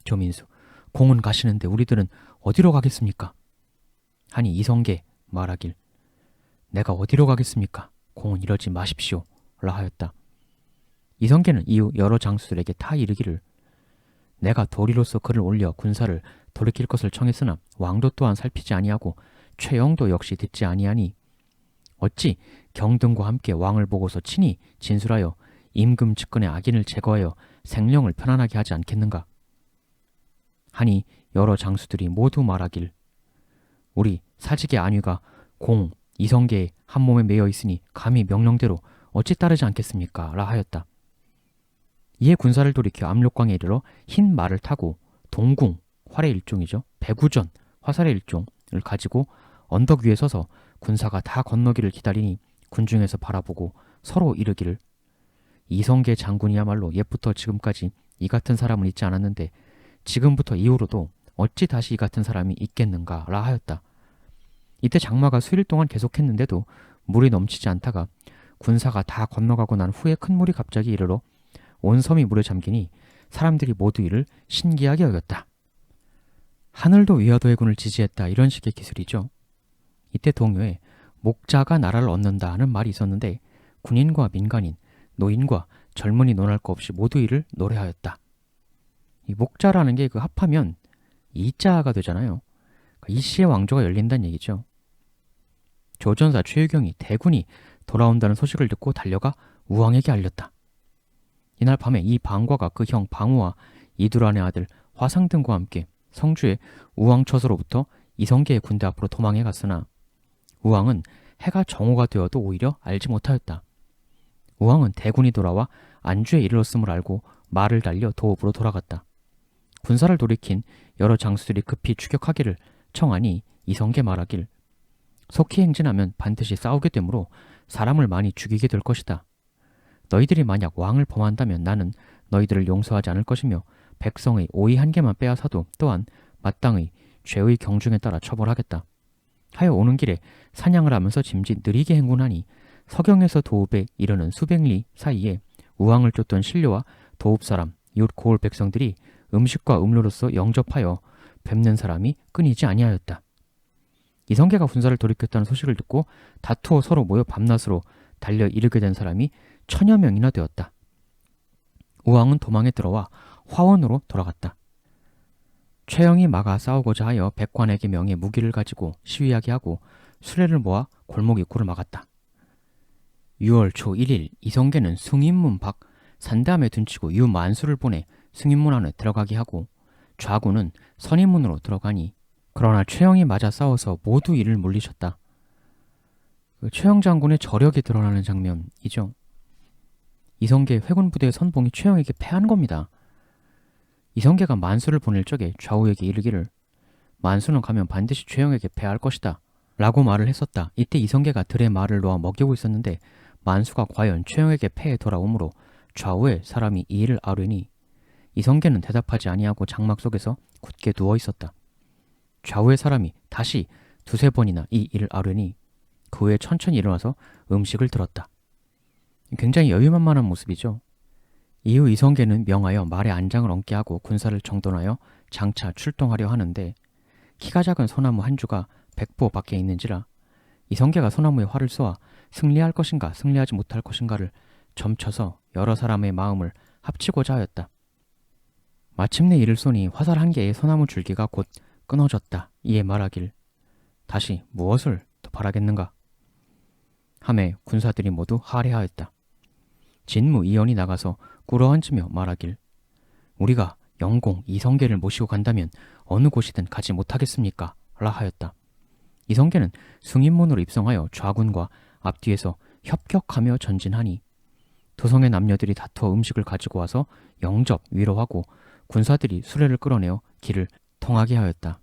조민수, 공은 가시는데 우리들은 어디로 가겠습니까? 하니 이성계 말하길, 내가 어디로 가겠습니까? 공은 이러지 마십시오. 라 하였다. 이성계는 이후 여러 장수들에게 타 이르기를, 내가 도리로서 그를 올려 군사를 돌이킬 것을 청했으나 왕도 또한 살피지 아니하고 최영도 역시 듣지 아니하니 어찌 경등과 함께 왕을 보고서 친히 진술하여 임금 측근의 악인을 제거하여 생령을 편안하게 하지 않겠는가? 하니 여러 장수들이 모두 말하길, 우리 사직의 안위가 공, 이성계의 한 몸에 매여 있으니 감히 명령대로 어찌 따르지 않겠습니까? 라 하였다. 이에 군사를 돌이켜 압록강에 이르러 흰 말을 타고 동궁, 활의 일종이죠. 배구전, 화살의 일종을 가지고 언덕 위에 서서 군사가 다 건너기를 기다리니 군중에서 바라보고 서로 이르기를, 이성계 장군이야말로 옛부터 지금까지 이 같은 사람은 있지 않았는데 지금부터 이후로도 어찌 다시 이 같은 사람이 있겠는가? 라 하였다. 이때 장마가 수일 동안 계속했는데도 물이 넘치지 않다가 군사가 다 건너가고 난 후에 큰 물이 갑자기 이르러 온 섬이 물에 잠기니 사람들이 모두 이를 신기하게 여겼다. 하늘도 위화도 해군을 지지했다 이런 식의 기술이죠. 이때 동요에 목자가 나라를 얻는다 하는 말이 있었는데 군인과 민간인, 노인과 젊은이 논할 거 없이 모두 이를 노래하였다. 이 목자라는 게 그 합하면 이자가 되잖아요. 이씨의 왕조가 열린다는 얘기죠. 조전사 최유경이 대군이 돌아온다는 소식을 듣고 달려가 우왕에게 알렸다. 이날 밤에 이 방과가 그 형 방우와 이두란의 아들 화상등과 함께 성주의 우왕처소로부터 이성계의 군대 앞으로 도망해 갔으나 우왕은 해가 정오가 되어도 오히려 알지 못하였다. 우왕은 대군이 돌아와 안주에 이르렀음을 알고 말을 달려 도읍으로 돌아갔다. 군사를 돌이킨 여러 장수들이 급히 추격하기를 청하니 이성계 말하길 속히 행진하면 반드시 싸우게 되므로 사람을 많이 죽이게 될 것이다. 너희들이 만약 왕을 범한다면 나는 너희들을 용서하지 않을 것이며 백성의 오이 한 개만 빼앗아도 또한 마땅의 죄의 경중에 따라 처벌하겠다. 하여 오는 길에 사냥을 하면서 짐짓 느리게 행군하니 서경에서 도읍에 이르는 수백 리 사이에 우왕을 쫓던 신료와 도읍 사람, 이웃 고을 백성들이 음식과 음료로서 영접하여 뵙는 사람이 끊이지 아니하였다. 이성계가 군사를 돌이켰다는 소식을 듣고 다투어 서로 모여 밤낮으로 달려 이르게 된 사람이 1000여 명이나 되었다. 우왕은 도망에 들어와 화원으로 돌아갔다. 최영이 막아 싸우고자 하여 백관에게 명해 무기를 가지고 시위하게 하고 수레를 모아 골목 입구를 막았다. 6월 초 1일 이성계는 숭인문 밖 산담에 둔치고 유만수를 보내 숭인문 안에 들어가게 하고 좌군은 선인문으로 들어가니 그러나 최영이 맞아 싸워서 모두 이를 물리쳤다. 최영 장군의 저력이 드러나는 장면이죠. 이성계 회군 부대의 선봉이 최영에게 패한 겁니다. 이성계가 만수를 보낼 적에 좌우에게 이르기를 만수는 가면 반드시 최영에게 패할 것이다 라고 말을 했었다. 이때 이성계가 들의 말을 놓아 먹이고 있었는데 만수가 과연 최영에게 패해 돌아오므로 좌우에 사람이 이 일을 아뢰니 이성계는 대답하지 아니하고 장막 속에서 굳게 누워 있었다. 좌우의 사람이 다시 두세 번이나 이 일을 아뢰니 그 후에 천천히 일어나서 음식을 들었다. 굉장히 여유만만한 모습이죠. 이후 이성계는 명하여 말에 안장을 얹게 하고 군사를 정돈하여 장차 출동하려 하는데 키가 작은 소나무 한 주가 100보 밖에 있는지라 이성계가 소나무에 활을 쏘아 승리할 것인가 승리하지 못할 것인가를 점쳐서 여러 사람의 마음을 합치고자 하였다. 마침내 이를 쏘니 화살 한 개의 소나무 줄기가 곧 끊어졌다. 이에 말하길 다시 무엇을 더 바라겠는가 하매 군사들이 모두 할애하였다. 진무 이연이 나가서 꿇어앉으며 말하길 우리가 영공 이성계를 모시고 간다면 어느 곳이든 가지 못하겠습니까? 라 하였다. 이성계는 숭인문으로 입성하여 좌군과 앞뒤에서 협격하며 전진하니 도성의 남녀들이 다투어 음식을 가지고 와서 영접 위로하고 군사들이 수레를 끌어내어 길을 통하게 하였다.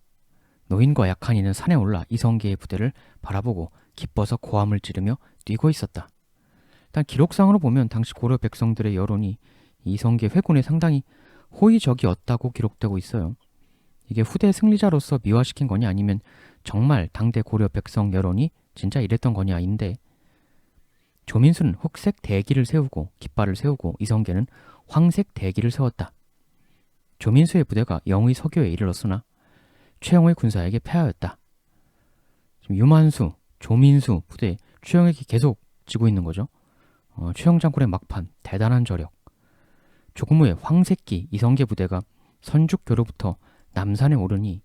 노인과 약한 이는 산에 올라 이성계의 부대를 바라보고 기뻐서 고함을 지르며 뛰고 있었다. 일단 기록상으로 보면 당시 고려 백성들의 여론이 이성계 회군에 상당히 호의적이었다고 기록되고 있어요. 이게 후대 승리자로서 미화시킨 거냐 아니면 정말 당대 고려 백성 여론이 진짜 이랬던 거냐인데 조민수는 흑색 대기를 세우고 깃발을 세우고 이성계는 황색 대기를 세웠다. 조민수의 부대가 영의 서교에 이르렀으나 최영의 군사에게 패하였다. 지금 유만수, 조민수 부대 최영에게 계속 지고 있는 거죠. 최영 장군의 막판 대단한 저력. 조금 후에 황색기 이성계 부대가 선죽교로부터 남산에 오르니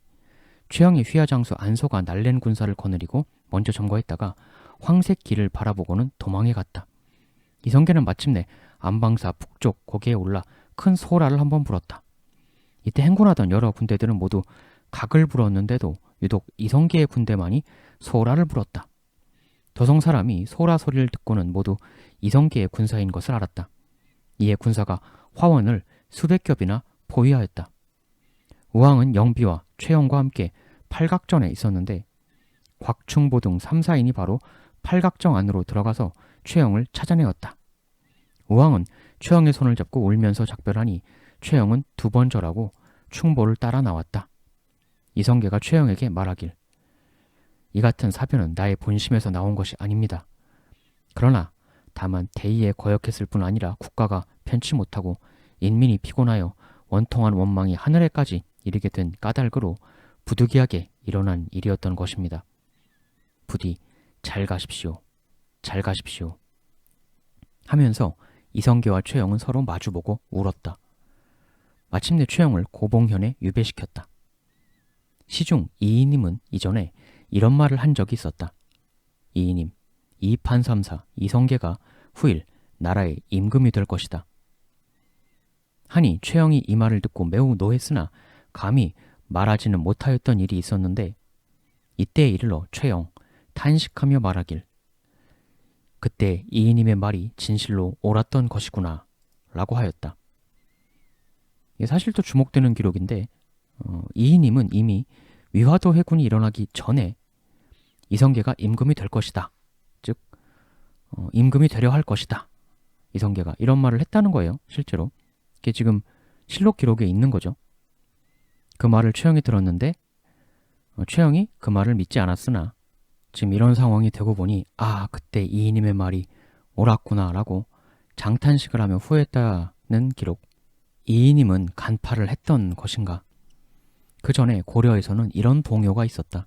최영의 휘하장수 안소가 날랜 군사를 거느리고 먼저 점거했다가 황색기를 바라보고는 도망해 갔다. 이성계는 마침내 안방사 북쪽 고개에 올라 큰 소라를 한번 불었다. 이때 행군하던 여러 군대들은 모두 각을 불었는데도 유독 이성계의 군대만이 소라를 불었다. 도성 사람이 소라 소리를 듣고는 모두 이성계의 군사인 것을 알았다. 이에 군사가 화원을 수백 겹이나 포위하였다. 우왕은 영비와 최영과 함께 팔각전에 있었는데 곽충보 등 3, 4인이 바로 팔각정 안으로 들어가서 최영을 찾아내었다. 우왕은 최영의 손을 잡고 울면서 작별하니 최영은 2번 절하고 충보를 따라 나왔다. 이성계가 최영에게 말하길 이 같은 사변은 나의 본심에서 나온 것이 아닙니다. 그러나 다만 대의에 거역했을 뿐 아니라 국가가 편치 못하고 인민이 피곤하여 원통한 원망이 하늘에까지 이르게 된 까닭으로 부득이하게 일어난 일이었던 것입니다. 부디 잘 가십시오. 잘 가십시오. 하면서 이성계와 최영은 서로 마주보고 울었다. 마침내 최영을 고봉현에 유배시켰다. 시중 이이님은 이전에 이런 말을 한 적이 있었다. 이이님, 이 판삼사 이성계가 후일 나라의 임금이 될 것이다. 하니 최영이 이 말을 듣고 매우 노했으나 감히 말하지는 못하였던 일이 있었는데 이때에 이르러 최영 탄식하며 말하길 그때 이이님의 말이 진실로 옳았던 것이구나 라고 하였다. 사실 또 주목되는 기록인데 이이님은 이미 위화도 해군이 일어나기 전에 이성계가 임금이 될 것이다. 즉 임금이 되려 할 것이다. 이성계가 이런 말을 했다는 거예요. 실제로. 이게 지금 실록 기록에 있는 거죠. 그 말을 최영이 들었는데 최영이 그 말을 믿지 않았으나 지금 이런 상황이 되고 보니 그때 이이님의 말이 옳았구나 라고 장탄식을 하며 후회했다는 기록. 이이님은 간파를 했던 것인가? 그 전에 고려에서는 이런 동요가 있었다.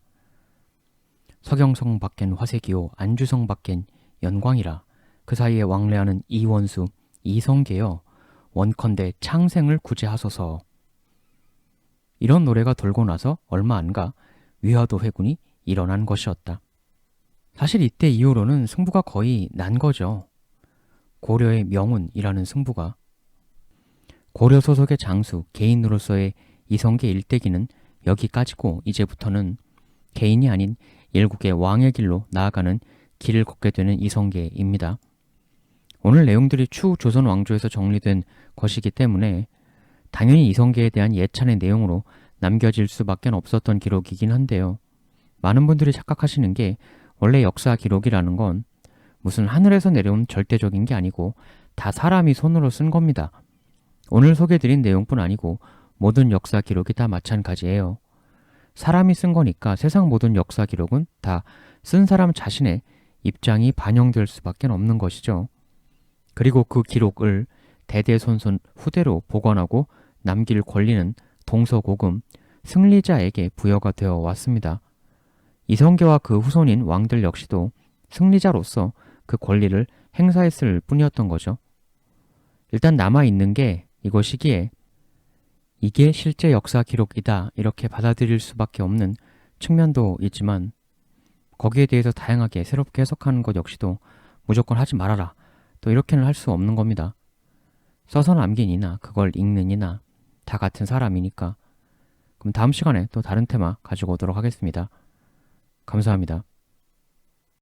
서경성 밖엔 화세기요 안주성 밖엔 연광이라 그 사이에 왕래하는 이원수 이성계여 원컨대 창생을 구제하소서. 이런 노래가 돌고 나서 얼마 안가 위화도 회군이 일어난 것이었다. 사실 이때 이후로는 승부가 거의 난 거죠. 고려의 명운이라는 승부가. 고려 소속의 장수 개인으로서의 이성계 일대기는 여기까지고 이제부터는 개인이 아닌 일국의 왕의 길로 나아가는 길을 걷게 되는 이성계입니다. 오늘 내용들이 추후 조선 왕조에서 정리된 것이기 때문에 당연히 이성계에 대한 예찬의 내용으로 남겨질 수밖에 없었던 기록이긴 한데요. 많은 분들이 착각하시는 게 원래 역사 기록이라는 건 무슨 하늘에서 내려온 절대적인 게 아니고 다 사람이 손으로 쓴 겁니다. 오늘 소개해드린 내용뿐 아니고 모든 역사 기록이 다 마찬가지예요. 사람이 쓴 거니까 세상 모든 역사 기록은 다 쓴 사람 자신의 입장이 반영될 수밖에 없는 것이죠. 그리고 그 기록을 대대손손 후대로 보관하고 남길 권리는 동서고금 승리자에게 부여가 되어 왔습니다. 이성계와 그 후손인 왕들 역시도 승리자로서 그 권리를 행사했을 뿐이었던 거죠. 일단 남아있는 게 이것이기에 이게 실제 역사 기록이다 이렇게 받아들일 수밖에 없는 측면도 있지만 거기에 대해서 다양하게 새롭게 해석하는 것 역시도 무조건 하지 말아라 또 이렇게는 할 수 없는 겁니다. 써서 남긴 이나 그걸 읽는 이나 다 같은 사람이니까. 그럼 다음 시간에 또 다른 테마 가지고 오도록 하겠습니다. 감사합니다.